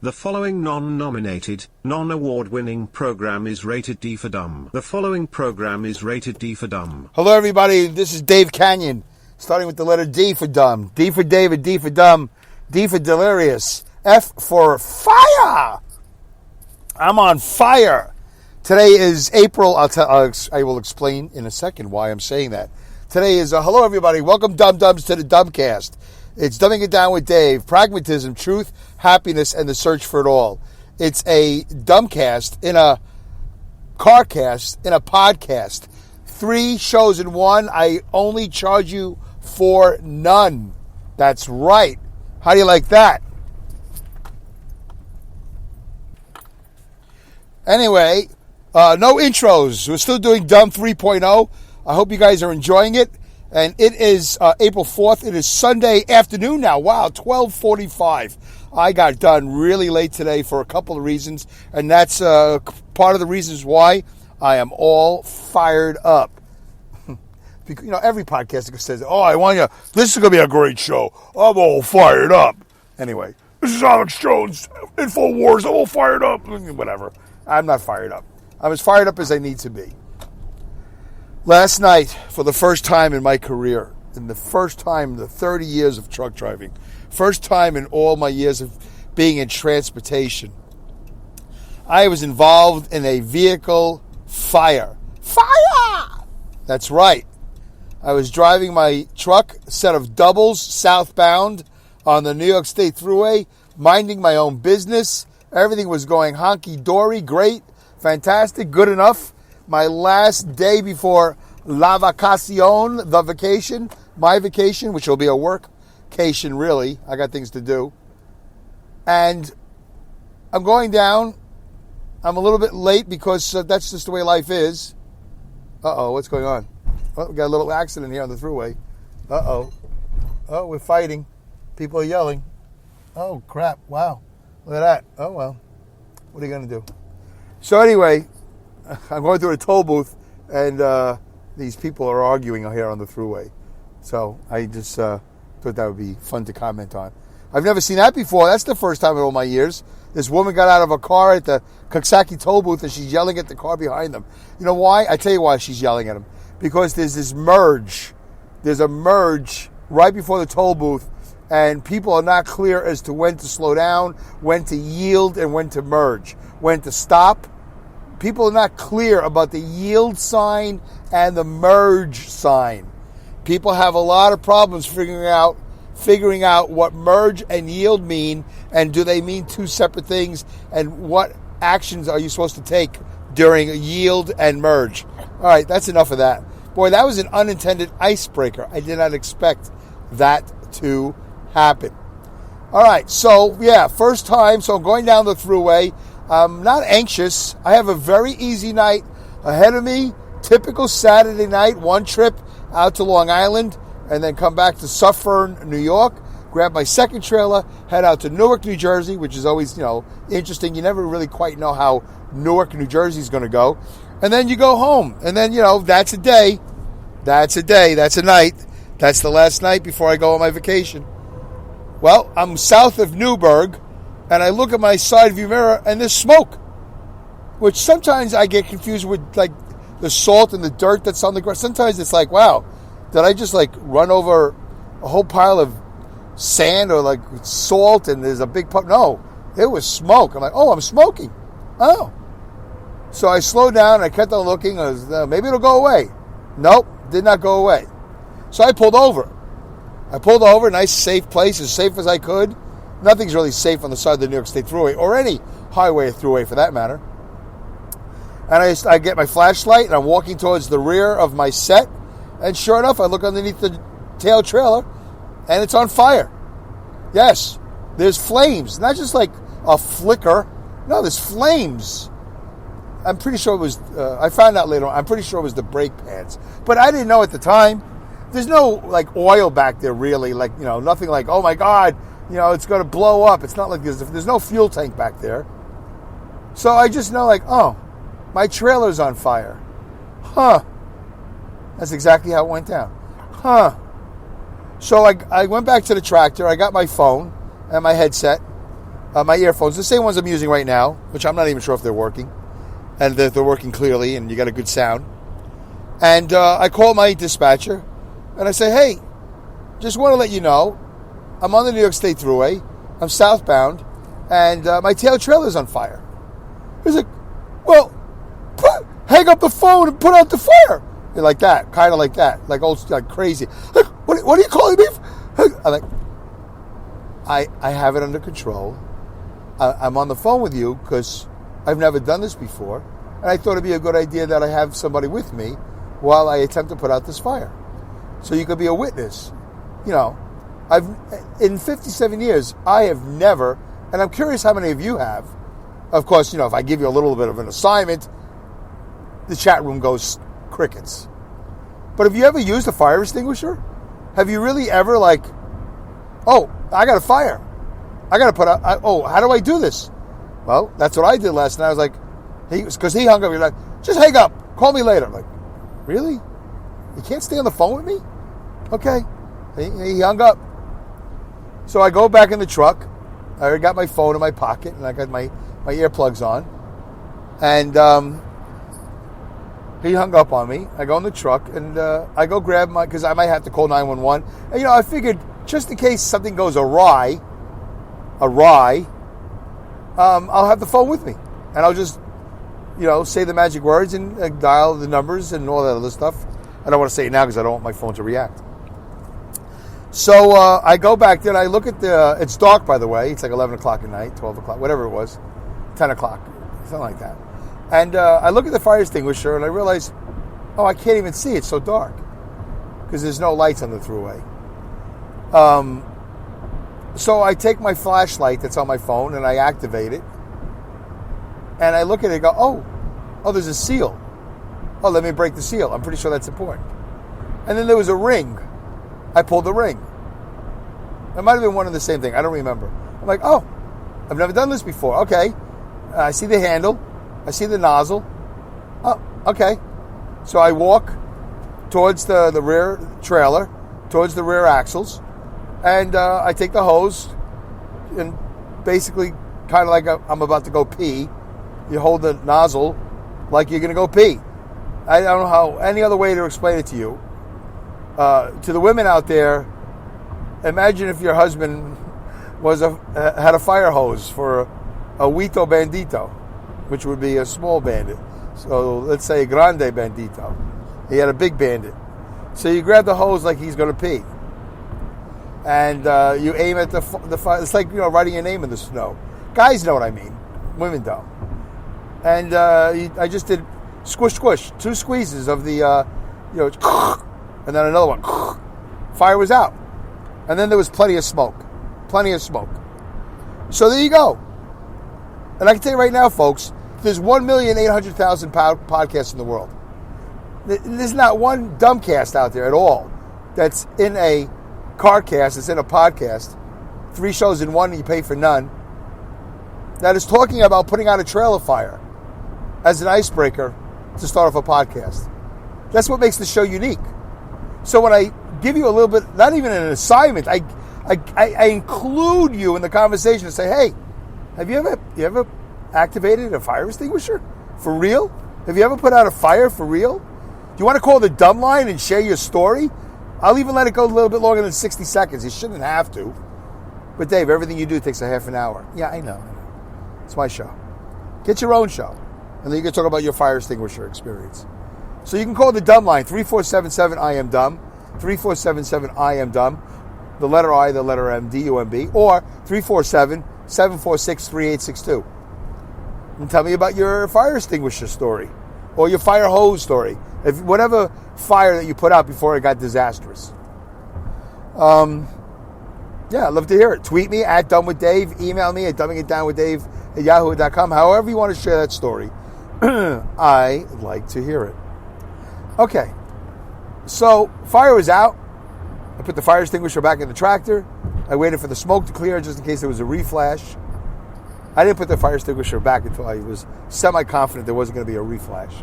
The following non-nominated, non-award-winning program is rated D for dumb. The following program is rated D for dumb. Hello, everybody. This is Dave Canyon, starting with the letter D for dumb. D for David, D for dumb, D for delirious, F for fire. I'm on fire. Today is April. I will explain in a second why I'm saying that. Today is hello, everybody. Welcome, dum-dums, to the Dumbcast. It's Dumbing It Down with Dave. Pragmatism, truth, happiness, and the search for it all. It's a Dumbcast in a carcast in a podcast. 3 shows in one. I only charge you for none. That's right. How do you like that? Anyway, no intros. We're still doing Dumb 3.0. I hope you guys are enjoying it. And it is April 4th. It is Sunday afternoon now. Wow, 12:45. I got done really late today for a couple of reasons. And that's part of the reasons why I am all fired up. Because, every podcaster says, this is going to be a great show. I'm all fired up. Anyway, this is Alex Jones, InfoWars. I'm all fired up. Whatever. I'm not fired up. I'm as fired up as I need to be. Last night, for the first time in my career, in the first time in the 30 years of truck driving, first time in all my years of being in transportation, I was involved in a vehicle fire. Fire! That's right. I was driving my truck, a set of doubles, southbound on the New York State thruway, minding my own business. Everything was going honky-dory, great, fantastic, good enough. My last day before la vacacion, the vacation, my vacation, which will be a workcation, really. I got things to do. And I'm going down. I'm a little bit late because that's just the way life is. Uh-oh, what's going on? Oh, we got a little accident here on the thruway. Uh-oh. Oh, we're fighting. People are yelling. Oh, crap. Wow. Look at that. Oh, well. What are you going to do? So anyway, I'm going through a toll booth, and these people are arguing here on the thruway. So I just thought that would be fun to comment on. I've never seen that before. That's the first time in all my years. This woman got out of a car at the Coxsackie toll booth, and she's yelling at the car behind them. You know why? I tell you why she's yelling at them. Because there's this merge. There's a merge right before the toll booth, and people are not clear as to when to slow down, when to yield, and when to merge, when to stop. People are not clear about the yield sign and the merge sign. People have a lot of problems figuring out what merge and yield mean, and do they mean two separate things, and what actions are you supposed to take during yield and merge. All right, that's enough of that. Boy, that was an unintended icebreaker. I did not expect that to happen. All right, so yeah, first time, so I'm going down the thruway. I'm not anxious. I have a very easy night ahead of me. Typical Saturday night, one trip out to Long Island, and then come back to Suffern, New York, grab my second trailer, head out to Newark, New Jersey, which is always, interesting. You never really quite know how Newark, New Jersey is going to go. And then you go home. And then, that's a day. That's a day. That's a night. That's the last night before I go on my vacation. Well, I'm south of Newburgh, and I look at my side view mirror, and there's smoke, which sometimes I get confused with, like, the salt and the dirt that's on the ground. Sometimes it's like, wow, did I just, run over a whole pile of sand or, salt, and there's a big pump? No, it was smoke. I'm like, oh, I'm smoking. Oh. So I slowed down, and I kept on looking. I was, maybe it'll go away. Nope, did not go away. So I pulled over. Nice, safe place, as safe as I could. Nothing's really safe on the side of the New York State thruway, or any highway or thruway for that matter. And I get my flashlight, and I'm walking towards the rear of my set, and sure enough, I look underneath the tail trailer, and it's on fire. Yes, there's flames. Not just like a flicker. No, there's flames. I'm pretty sure it was, I found out later on, I'm pretty sure it was the brake pads. But I didn't know at the time. There's no, oil back there, really. Nothing like, oh, my God, it's going to blow up. It's not like there's no fuel tank back there. So I just know, oh, my trailer's on fire. Huh. That's exactly how it went down. Huh. So I went back to the tractor. I got my phone and my headset, my earphones, the same ones I'm using right now, which I'm not even sure if they're working, and they're working clearly, and you got a good sound. And I call my dispatcher, and I say, hey, just want to let you know, I'm on the New York State Thruway, I'm southbound, and my tail trailer's on fire. He's like, well, hang up the phone and put out the fire. Like that, kind of like that, like old, like crazy. Like, what are you calling me? I'm like, I have it under control. I'm on the phone with you because I've never done this before, and I thought it'd be a good idea that I have somebody with me while I attempt to put out this fire, so you could be a witness. You know, in 57 years, I have never, and I'm curious how many of you have. Of course, you know, if I give you a little bit of an assignment, the chat room goes crickets. But have you ever used a fire extinguisher? Have you really ever like, oh, I got a fire. I got to put out, how do I do this? Well, that's what I did last night. I was like, because he hung up. He's like, just hang up. Call me later. I'm like, really? You can't stay on the phone with me? Okay. He hung up. So I go back in the truck. I already got my phone in my pocket, and I got my earplugs on. And he hung up on me. I go in the truck, and I go grab because I might have to call 911. And, you know, I figured just in case something goes awry, I'll have the phone with me. And I'll just, you know, say the magic words and dial the numbers and all that other stuff. I don't want to say it now because I don't want my phone to react. So I go back there and I look at it's dark, by the way. It's like 11 o'clock at night, 12 o'clock, whatever it was, 10 o'clock, something like that. And I look at the fire extinguisher and I realize, oh, I can't even see. It's so dark because there's no lights on the thruway. So I take my flashlight that's on my phone and I activate it. And I look at it and go, oh, there's a seal. Oh, let me break the seal. I'm pretty sure that's important. And then there was a ring. I pulled the ring. It might have been one and the same thing. I don't remember. I'm like, oh, I've never done this before. Okay. I see the handle. I see the nozzle. Oh, okay. So I walk towards the rear trailer, towards the rear axles, and I take the hose and basically kind of like I'm about to go pee. You hold the nozzle like you're going to go pee. I don't know how any other way to explain it to you. To the women out there, imagine if your husband had a fire hose for a Huito Bandito, which would be a small bandit. So let's say a Grande Bandito. He had a big bandit. So you grab the hose like he's going to pee. And you aim at the fire. It's like, you know, writing your name in the snow. Guys know what I mean. Women don't. And I just did squish, squish. 2 squeezes of the, and then another one. Fire was out. And then there was plenty of smoke. Plenty of smoke. So there you go. And I can tell you right now, folks, there's 1,800,000 podcasts in the world. There's not one dumbcast out there at all that's in a carcast, that's in a podcast, 3 shows in one and you pay for none, that is talking about putting out a trailer fire as an icebreaker to start off a podcast. That's what makes the show unique. So when I give you a little bit, not even an assignment, I include you in the conversation and say, hey, have you ever activated a fire extinguisher? For real? Have you ever put out a fire for real? Do you want to call the Dumbline and share your story? I'll even let it go a little bit longer than 60 seconds. You shouldn't have to. But Dave, everything you do takes a half an hour. Yeah, I know. It's my show. Get your own show. And then you can talk about your fire extinguisher experience. So you can call the Dumbline, 3477-I-AM-DUMB, 3477-I-AM-DUMB, the letter I, the letter M, D-U-M-B, or 347-746-3862. And tell me about your fire extinguisher story or your fire hose story. Whatever fire that you put out before it got disastrous. Yeah, I'd love to hear it. Tweet me at dumbwithdave. Email me at dumbingitdownwithdave@yahoo.com. However you want to share that story. I like to hear it. Okay. So, fire was out. I put the fire extinguisher back in the tractor. I waited for the smoke to clear just in case there was a reflash. I didn't put the fire extinguisher back until I was semi-confident there wasn't going to be a reflash.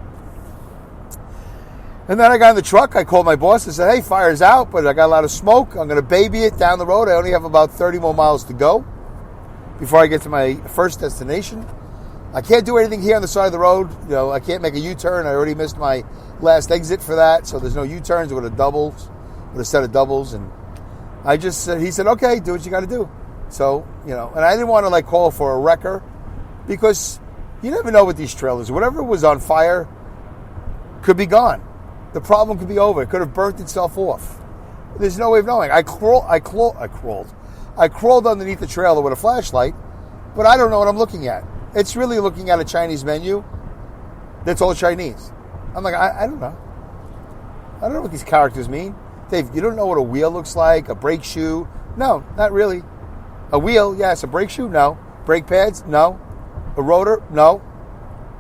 And then I got in the truck. I called my boss and said, hey, fire's out, but I got a lot of smoke. I'm going to baby it down the road. I only have about 30 more miles to go. before I get to my first destination. I can't do anything here on the side of the road. I can't make a U-turn. I already missed my last exit for that, so there's no U-turns with a set of doubles. And he said, okay, do what you got to do. So, and I didn't want to call for a wrecker because you never know with these trailers. Whatever was on fire could be gone. The problem could be over. It could have burnt itself off. There's no way of knowing. I crawled underneath the trailer with a flashlight, but I don't know what I'm looking at. It's really looking at a Chinese menu that's all Chinese. I'm like, I don't know. I don't know what these characters mean. Dave, you don't know what a wheel looks like? A brake shoe? No, not really. A wheel, yes. A brake shoe? No. Brake pads? No. A rotor? No.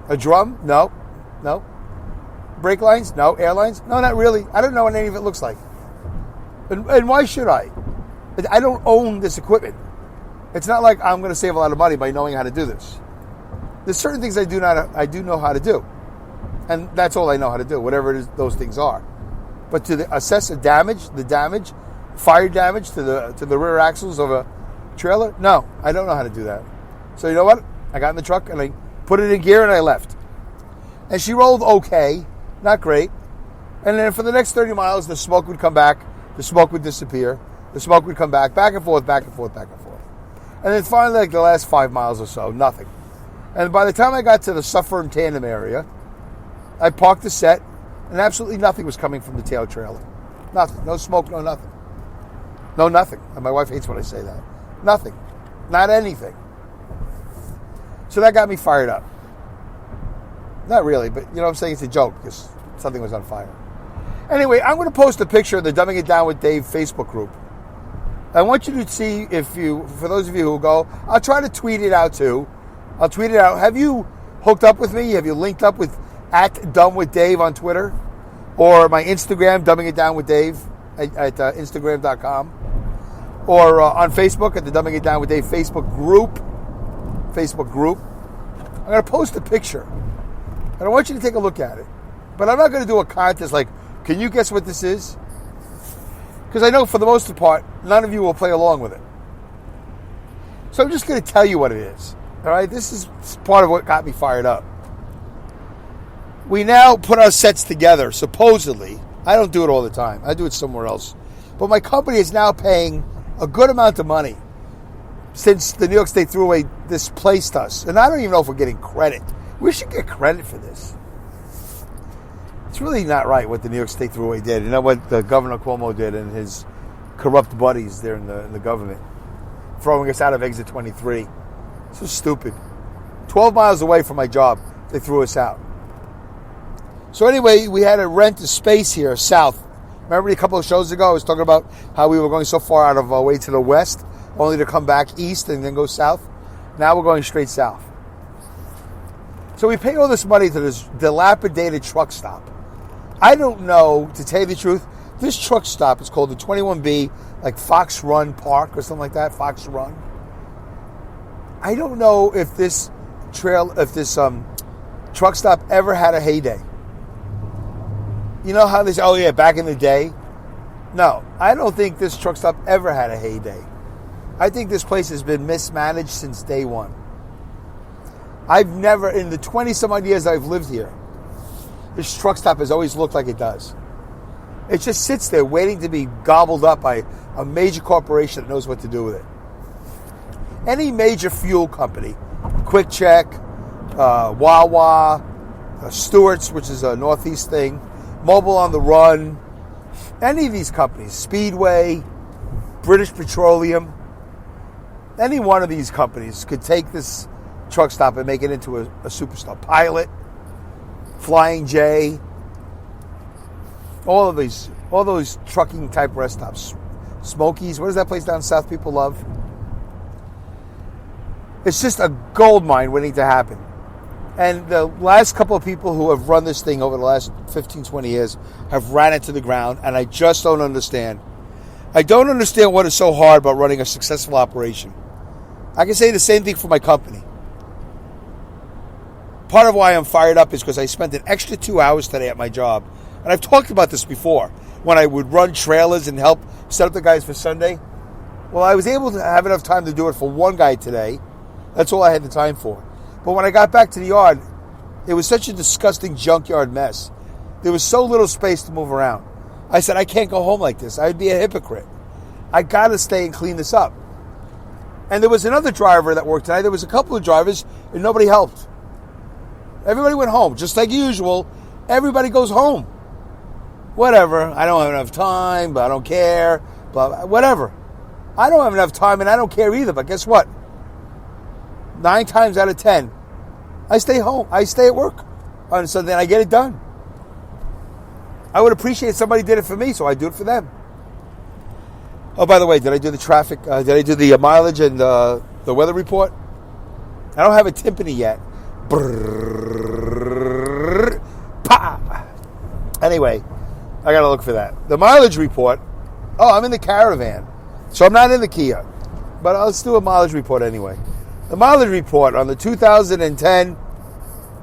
A drum? No. No. Brake lines? No. Airlines? No, not really. I don't know what any of it looks like. And why should I? I don't own this equipment. It's not like I'm going to save a lot of money by knowing how to do this. There's certain things I do know how to do. And that's all I know how to do, whatever it is those things are. But to assess the damage, fire damage to the rear axles of a trailer, no, I don't know how to do that. So you know what? I got in the truck and I put it in gear and I left. And she rolled okay, not great. And then for the next 30 miles, the smoke would come back, the smoke would disappear, the smoke would come back and forth, back and forth, back and forth. And then finally, the last 5 miles or so, nothing. And by the time I got to the Suffer and Tandem area, I parked the set, and absolutely nothing was coming from the tail trailer. Nothing. No smoke, no nothing. No nothing. And my wife hates when I say that. Nothing. Not anything. So that got me fired up. Not really, but what I'm saying? It's a joke because something was on fire. Anyway, I'm going to post a picture of the Dumbing It Down with Dave Facebook group. I want you to see for those of you who go, I'll try to tweet it out too. I'll tweet it out. Have you hooked up with me? Have you linked up with @DumbWithDave on Twitter? Or my Instagram, Dumbing It Down with Dave at Instagram.com? Or on Facebook at the Dumbing It Down with Dave Facebook group. I'm going to post a picture. And I want you to take a look at it. But I'm not going to do a contest like, can you guess what this is? Because I know for the most part, none of you will play along with it. So I'm just going to tell you what it is. All right? This is part of what got me fired up. We now put our sets together, supposedly. I don't do it all the time. I do it somewhere else. But my company is now paying a good amount of money since the New York State Thruway displaced us. And I don't even know if we're getting credit. We should get credit for this. It's really not right what the New York State Thruway did. You know what the Governor Cuomo did and his corrupt buddies there in the government, throwing us out of exit 23. So stupid. 12 miles away from my job, they threw us out. So anyway, we had to rent a space here south. Remember a couple of shows ago I was talking about how we were going so far out of our way to the west, only to come back east and then go south? Now we're going straight south. So we pay all this money to this dilapidated truck stop. I don't know, to tell you the truth, this truck stop is called the 21B, like Fox Run Park or something like that, Fox Run. I don't know if this truck stop ever had a heyday. You know how they say, oh yeah, back in the day? No, I don't think this truck stop ever had a heyday. I think this place has been mismanaged since day one. I've never, in the 20-some odd years I've lived here, this truck stop has always looked like it does. It just sits there waiting to be gobbled up by a major corporation that knows what to do with it. Any major fuel company, Quick Check, Wawa, Stewart's, which is a Northeast thing, Mobile on the Run, any of these companies, Speedway, British Petroleum, any one of these companies could take this truck stop and make it into a superstar. Pilot, Flying J, all those trucking type rest stops. Smokies, what is that place down south people love? It's just a gold mine waiting to happen. And the last couple of people who have run this thing over the last 15, 20 years have ran it to the ground, and I just don't understand. I don't understand what is so hard about running a successful operation. I can say the same thing for my company. Part of why I'm fired up is because I spent an extra 2 hours today at my job. And I've talked about this before, when I would run trailers and help set up the guys for Sunday. Well, I was able to have enough time to do it for one guy today, That's all I had the time for. But when I got back to the yard, it was such a disgusting junkyard mess. There was so little space to move around. I said, I can't go home like this. I'd be a hypocrite. I got to stay and clean this up. And there was another driver that worked tonight. There was a couple of drivers, and nobody helped. Everybody went home, just like usual. Everybody goes home. Whatever. I don't have enough time, but I don't care. But whatever. I don't have enough time, and I don't care either. But guess what? 9 times out of 10, I stay home. I stay at work. And so then I get it done. I would appreciate if somebody did it for me, so I do it for them. Oh, by the way, did I do the traffic? Did I do the mileage and the weather report? I don't have a timpani yet. Brrr, pa. Anyway, I got to look for that. The mileage report. Oh, I'm in the Caravan. So I'm not in the Kia. But let's do a mileage report anyway. The mileage report on the 2010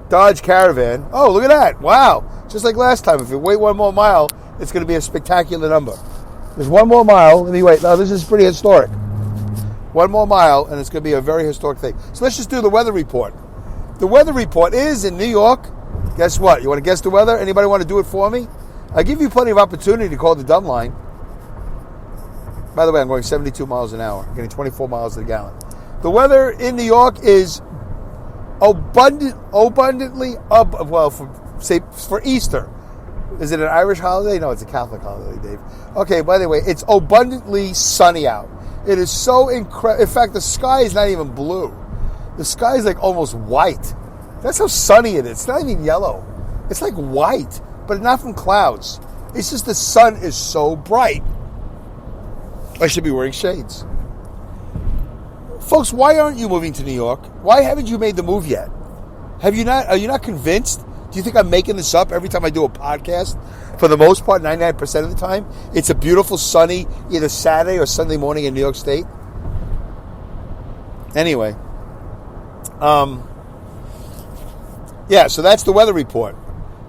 Dodge Caravan. Oh, look at that. Wow. Just like last time. If you wait one more mile, it's going to be a spectacular number. There's one more mile. Let me wait. Now, this is pretty historic. One more mile, and it's going to be a very historic thing. So let's just do the weather report. The weather report is in New York. Guess what? You want to guess the weather? Anybody want to do it for me? I give you plenty of opportunity to call the Dumbline. By the way, I'm going 72 miles an hour, getting 24 miles to the gallon. The weather in New York is abundantly for Easter. Is it an Irish holiday? No, it's a Catholic holiday, Dave. Okay, by the way, it's abundantly sunny out. It is so incredible. In fact, the sky is not even blue. The sky is like almost white. That's how sunny it is. It's not even yellow. It's like white, but not from clouds. It's just the sun is so bright. I should be wearing shades. Folks, why aren't you moving to New York? Why haven't you made the move yet? Have you not? Are you not convinced? Do you think I'm making this up every time I do a podcast? For the most part, 99% of the time, it's a beautiful, sunny, either Saturday or Sunday morning in New York State. Anyway. Yeah, so that's the weather report.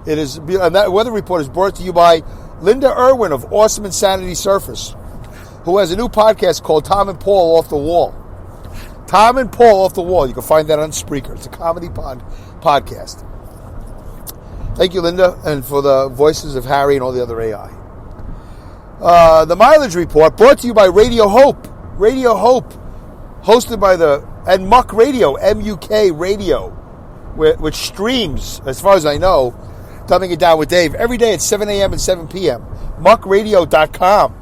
It is, and that weather report is brought to you by Linda Irwin of Awesome Insanity Surfers, who has a new podcast called Tom and Paul Off the Wall. Tom and Paul Off the Wall. You can find that on Spreaker. It's a comedy podcast. Thank you, Linda, and for the voices of Harry and all the other AI. The mileage report brought to you by Radio Hope. Radio Hope, hosted by and Muck Radio, M-U-K Radio, which streams, as far as I know, Dumbing It Down with Dave, every day at 7 a.m. and 7 p.m. Muckradio.com.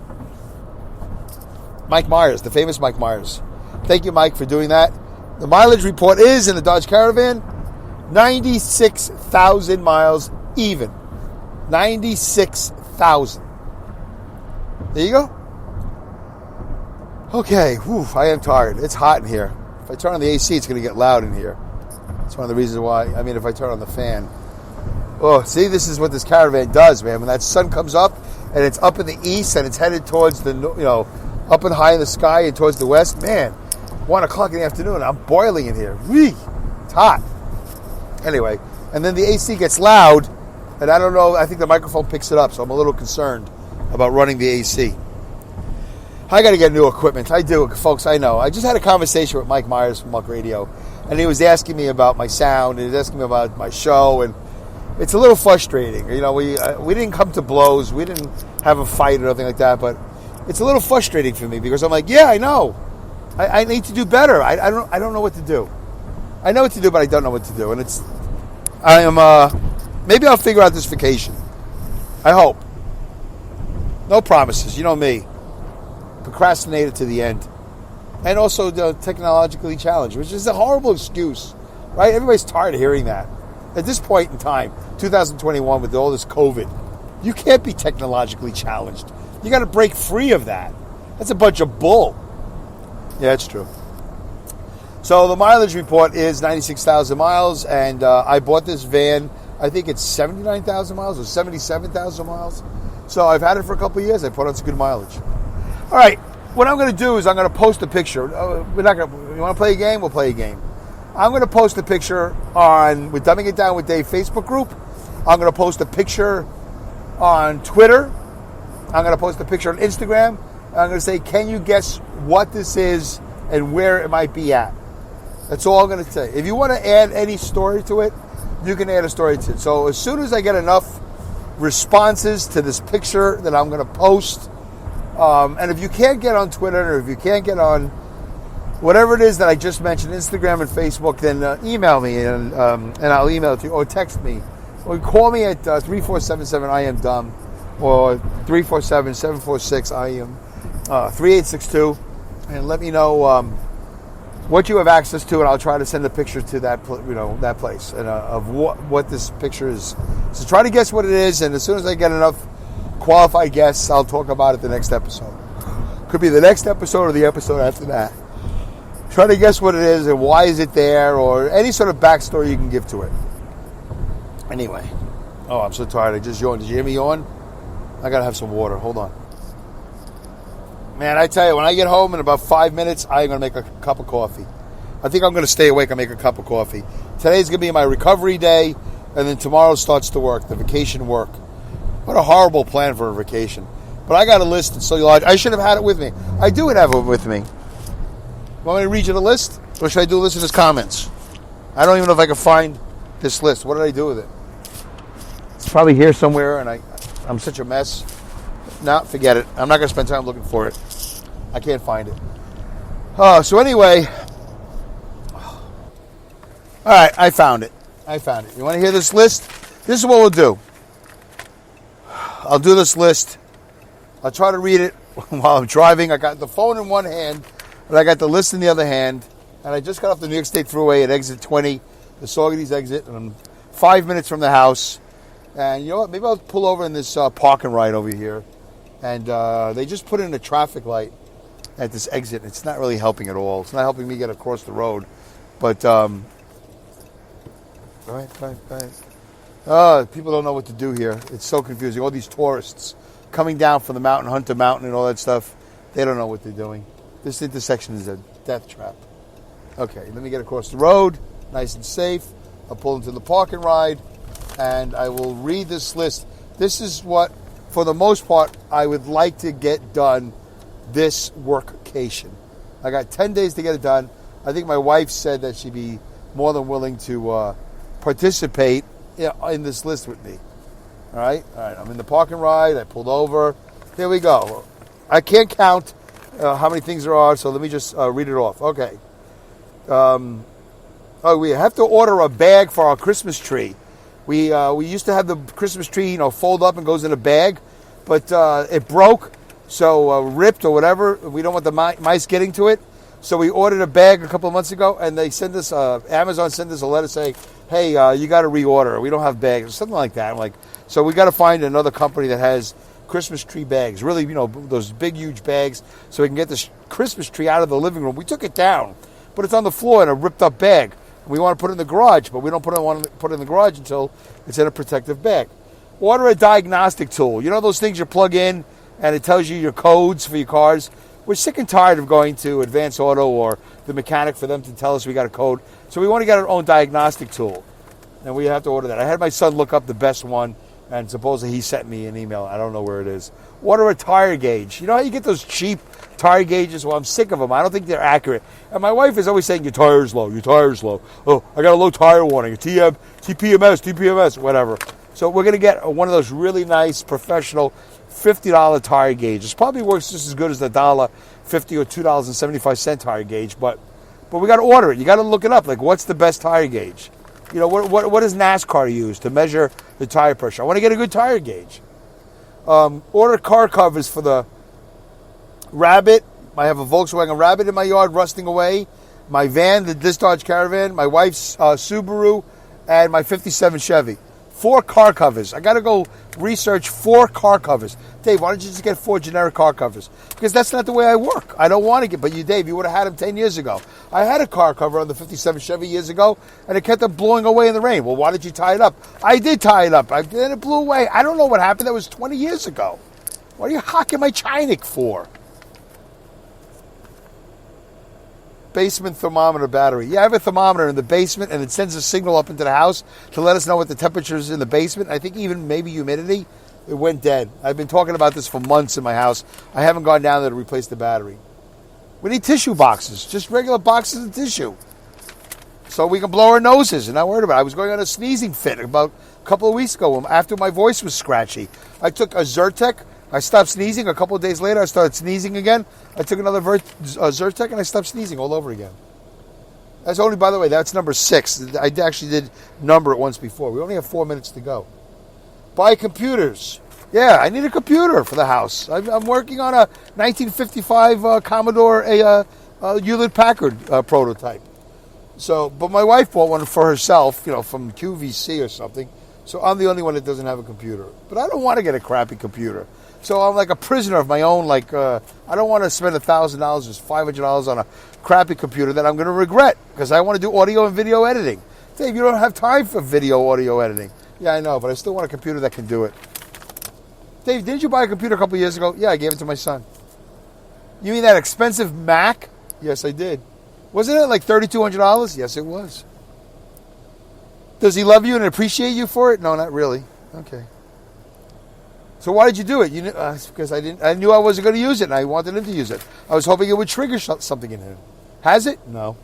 Mike Myers, the famous Mike Myers. Thank you, Mike, for doing that. The mileage report is in the Dodge Caravan, 96,000 miles even. 96,000. There you go. Okay, I am tired. It's hot in here. If I turn on the AC, it's going to get loud in here. That's one of the reasons why. I mean, if I turn on the fan. Oh, see, this is what this Caravan does, man. When that sun comes up and it's up in the east and it's headed towards the, up and high in the sky and towards the west, man, 1 o'clock in the afternoon, I'm boiling in here. It's hot. Anyway, and then the AC gets loud, and I don't know, I think the microphone picks it up, so I'm a little concerned about running the AC. I got to get new equipment. I do, folks, I know. I just had a conversation with Mike Myers from Muck Radio, and he was asking me about my sound, and he was asking me about my show, and it's a little frustrating. We didn't come to blows. We didn't have a fight or anything like that, but it's a little frustrating for me because I'm like, yeah, I know. I need to do better. I don't know what to do. I know what to do, but I don't know what to do. And maybe I'll figure out this vacation. I hope. No promises. You know me. Procrastinated to the end. And also technologically challenged, which is a horrible excuse, right? Everybody's tired of hearing that. At this point in time, 2021, with all this COVID, you can't be technologically challenged. You got to break free of that. That's a bunch of bull. Yeah, it's true. So the mileage report is 96,000 miles, and I bought this van, I think it's 79,000 miles or 77,000 miles. So I've had it for a couple of years. I put on some good mileage. All right, what I'm going to do is I'm going to post a picture. You want to play a game? We'll play a game. I'm going to post a picture with Dumbing It Down with Dave Facebook group. I'm going to post a picture on Twitter. I'm going to post a picture on Instagram. I'm going to say, can you guess what this is and where it might be at? That's all I'm going to say. If you want to add any story to it, you can add a story to it. So as soon as I get enough responses to this picture that I'm going to post, and if you can't get on Twitter, or if you can't get on whatever it is that I just mentioned, Instagram and Facebook, then email me and I'll email it to you, or text me, or call me at 3477-I-AM-DUMB, or 347-746-I-AM-3862, and let me know what you have access to, and I'll try to send a picture to that that place and of what this picture is. So try to guess what it is, and as soon as I get enough qualified guests, I'll talk about it the next episode. Could be the next episode or the episode after that. Try to guess what it is and why is it there, or any sort of backstory you can give to it. Anyway. Oh, I'm so tired. I just yawned. Did you hear me yawn? I got to have some water. Hold on. Man, I tell you, when I get home in about 5 minutes, I'm going to make a cup of coffee. I think I'm going to stay awake and make a cup of coffee. Today's going to be my recovery day, and then tomorrow starts to work, the vacation work. What a horrible plan for a vacation. But I got a list, so I should have had it with me. I do have it with me. Want me to read you the list? Or should I do a list in his comments? I don't even know if I can find this list. What did I do with it? It's probably here somewhere, and I'm such a mess. No, forget it. I'm not going to spend time looking for it. I can't find it. So anyway. All right, I found it. You want to hear this list? This is what we'll do. I'll do this list. I'll try to read it while I'm driving. I got the phone in one hand, and I got the list in the other hand. And I just got off the New York State Thruway at exit 20, the Saugerties exit, and I'm 5 minutes from the house. And you know what? Maybe I'll pull over in this parking ride over here. And they just put in a traffic light at this exit. It's not really helping at all. It's not helping me get across the road. But, right. People don't know what to do here. It's so confusing. All these tourists coming down from the mountain, Hunter Mountain and all that stuff, they don't know what they're doing. This intersection is a death trap. Okay, let me get across the road, nice and safe. I'll pull into the parking ride, and I will read this list. This is what, for the most part, I would like to get done this workcation. I got 10 days to get it done. I think my wife said that she'd be more than willing to participate in this list with me. All right, I'm in the parking ride. I pulled over. Here we go. I can't count how many things there are, so let me just read it off. Okay. We have to order a bag for our Christmas tree. We used to have the Christmas tree, fold up and goes in a bag, but it broke, so ripped or whatever. We don't want the mice getting to it, so we ordered a bag a couple of months ago, and they sent us Amazon sent us a letter saying, "Hey, you got to reorder. We don't have bags," or something like that. I'm like, so we got to find another company that has Christmas tree bags. Really, those big, huge bags, so we can get this Christmas tree out of the living room. We took it down, but it's on the floor in a ripped-up bag. We want to put it in the garage, but we don't want to put it in the garage until it's in a protective bag. Order a diagnostic tool. You know those things you plug in and it tells you your codes for your cars? We're sick and tired of going to Advance Auto or the mechanic for them to tell us we got a code. So we want to get our own diagnostic tool, and we have to order that. I had my son look up the best one, and supposedly he sent me an email. I don't know where it is. Order a tire gauge. You know how you get those cheap tire gauges? Well, I'm sick of them. I don't think they're accurate. And my wife is always saying, your tire's low, your tire's low. Oh, I got a low tire warning, a TPMS, whatever. So we're going to get one of those really nice, professional $50 tire gauges. Probably works just as good as the $1.50 or $2.75 tire gauge, but we got to order it. You got to look it up. Like, what's the best tire gauge? What does NASCAR use to measure the tire pressure? I want to get a good tire gauge. Order car covers for the Rabbit. I have a Volkswagen Rabbit in my yard rusting away. My van, the Dodge Caravan. My wife's Subaru. And my 57 Chevy. 4 car covers. I got to go research 4 car covers. Dave, why don't you just get 4 generic car covers? Because that's not the way I work. I don't want to get, but Dave, you would have had them 10 years ago. I had a car cover on the 57 Chevy years ago, and it kept on blowing away in the rain. Well, why did you tie it up? I did tie it up. Then it blew away. I don't know what happened. That was 20 years ago. What are you hocking my Chinik for? Basement thermometer battery. Yeah, I have a thermometer in the basement, and it sends a signal up into the house to let us know what the temperature is in the basement. I think even maybe humidity. It went dead. I've been talking about this for months in my house. I haven't gone down there to replace the battery. We need tissue boxes, just regular boxes of tissue. So we can blow our noses and not worry about it. I was going on a sneezing fit about a couple of weeks ago after my voice was scratchy. I took a Zyrtec. I stopped sneezing. A couple of days later, I started sneezing again. I took another Zyrtec, and I stopped sneezing all over again. That's only, by the way, that's number 6. I actually did number it once before. We only have 4 minutes to go. Buy computers. Yeah, I need a computer for the house. I'm working on a 1955 Commodore Hewlett-Packard prototype. So, but my wife bought one for herself, from QVC or something. So I'm the only one that doesn't have a computer. But I don't want to get a crappy computer. So I'm like a prisoner of my own. I don't want to spend $1,000 or $500 on a crappy computer that I'm going to regret because I want to do audio and video editing. Dave, you don't have time for audio editing. Yeah, I know, but I still want a computer that can do it. Dave, didn't you buy a computer a couple of years ago? Yeah, I gave it to my son. You mean that expensive Mac? Yes, I did. Wasn't it like $3,200? Yes, it was. Does he love you and appreciate you for it? No, not really. Okay. So why did you do it? Because I knew I wasn't going to use it, and I wanted him to use it. I was hoping it would trigger something in him. Has it? No.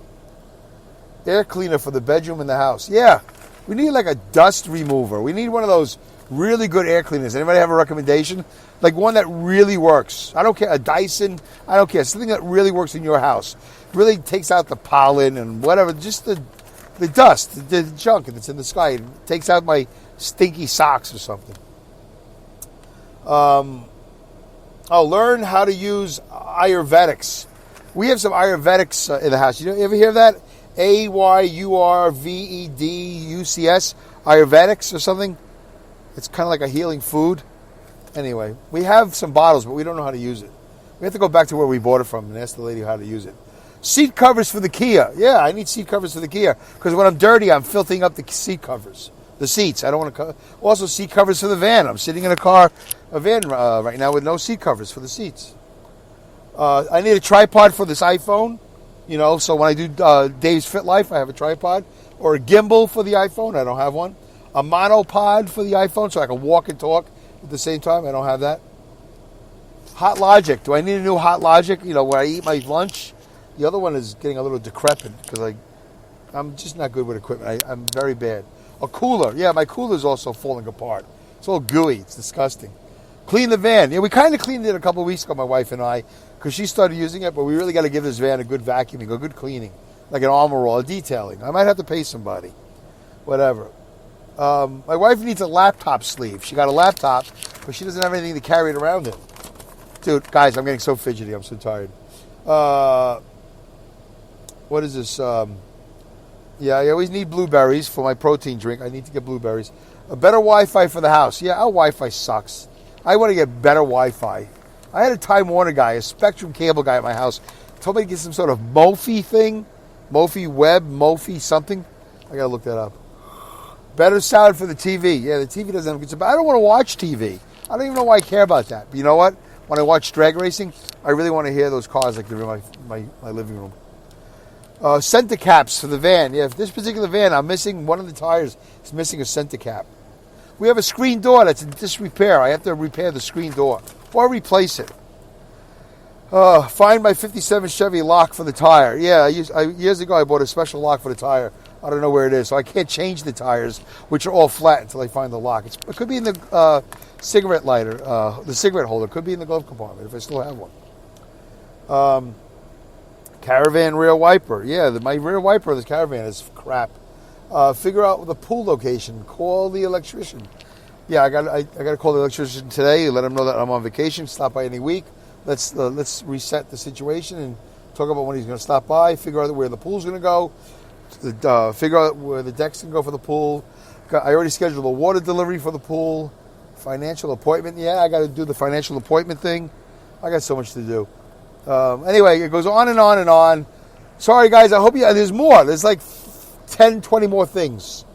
Air cleaner for the bedroom and the house. Yeah. We need like a dust remover. We need one of those really good air cleaners. Anybody have a recommendation? Like one that really works. I don't care. A Dyson. I don't care. Something that really works in your house. Really takes out the pollen and whatever. Just the dust, the junk that's in the sky. It takes out my stinky socks or something. Learn how to use Ayurvedics. We have some Ayurvedics in the house. You ever hear of that? Ayurveducs, Ayurvedics or something. It's kind of like a healing food. Anyway, we have some bottles, but we don't know how to use it. We have to go back to where we bought it from and ask the lady how to use it. Seat covers for the Kia. Yeah, I need seat covers for the Kia because when I'm dirty, I'm filthying up the seat covers. The seats. I don't want to. Also, seat covers for the van. I'm sitting in a van right now with no seat covers for the seats. I need a tripod for this iPhone. So when I do Dave's Fit Life, I have a tripod. Or a gimbal for the iPhone. I don't have one. A monopod for the iPhone so I can walk and talk at the same time. I don't have that. Hot Logic. Do I need a new Hot Logic? Where I eat my lunch? The other one is getting a little decrepit because I'm just not good with equipment. I'm very bad. A cooler. Yeah, my cooler is also falling apart. It's all gooey. It's disgusting. Clean the van. Yeah, we kind of cleaned it a couple of weeks ago, my wife and I, because she started using it, but we really got to give this van a good vacuuming, a good cleaning, like an armor roll, a detailing. I might have to pay somebody. Whatever. My wife needs a laptop sleeve. She got a laptop, but she doesn't have anything to carry it around in. Dude, guys, I'm getting so fidgety. I'm so tired. What is this? Yeah, I always need blueberries for my protein drink. I need to get blueberries. A better Wi-Fi for the house. Yeah, our Wi-Fi sucks. I want to get better Wi-Fi. I had a Time Warner guy, a Spectrum cable guy at my house, told me to get some sort of Mophie thing. Mophie web, Mophie something. I got to look that up. Better sound for the TV. Yeah, the TV doesn't have good sound. I don't want to watch TV. I don't even know why I care about that. But you know what? When I watch drag racing, I really want to hear those cars like they're in my living room. Center caps for the van. Yeah, for this particular van, I'm missing one of the tires. It's missing a center cap. We have a screen door that's in disrepair. I have to repair the screen door or replace it. Find my 57 Chevy lock for the tire. Yeah, years ago I bought a special lock for the tire. I don't know where it is, so I can't change the tires, which are all flat, until I find the lock. It could be in the cigarette lighter, the cigarette holder. It could be in the glove compartment if I still have one. Caravan rear wiper. Yeah, my rear wiper of this caravan is crap. Figure out the pool location. Call the electrician. Yeah, I got to call the electrician today. Let him know that I'm on vacation. Stop by any week. Let's reset the situation and talk about when he's going to stop by. Figure out where the pool's going to go. Figure out where the deck's going to go for the pool. I already scheduled a water delivery for the pool. Financial appointment. Yeah, I got to do the financial appointment thing. I got so much to do. Anyway, it goes on and on and on. Sorry, guys. I hope there's more. There's like 10, 20 more things.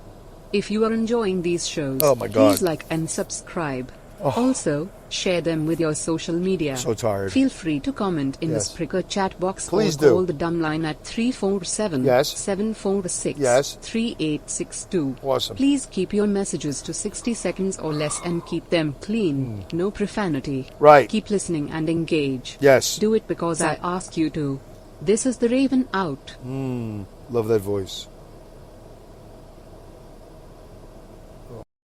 If you are enjoying these shows, oh my God, please like and subscribe. Also, share them with your social media. So tired. Feel free to comment in the Spreaker chat box please or do. call the Dumbline at 347-746-3862. Awesome. Please keep your messages to 60 seconds or less and keep them clean. No profanity. Right. Keep listening and engage. Yes. Do it because I asked you to. This is the Raven out. Love that voice.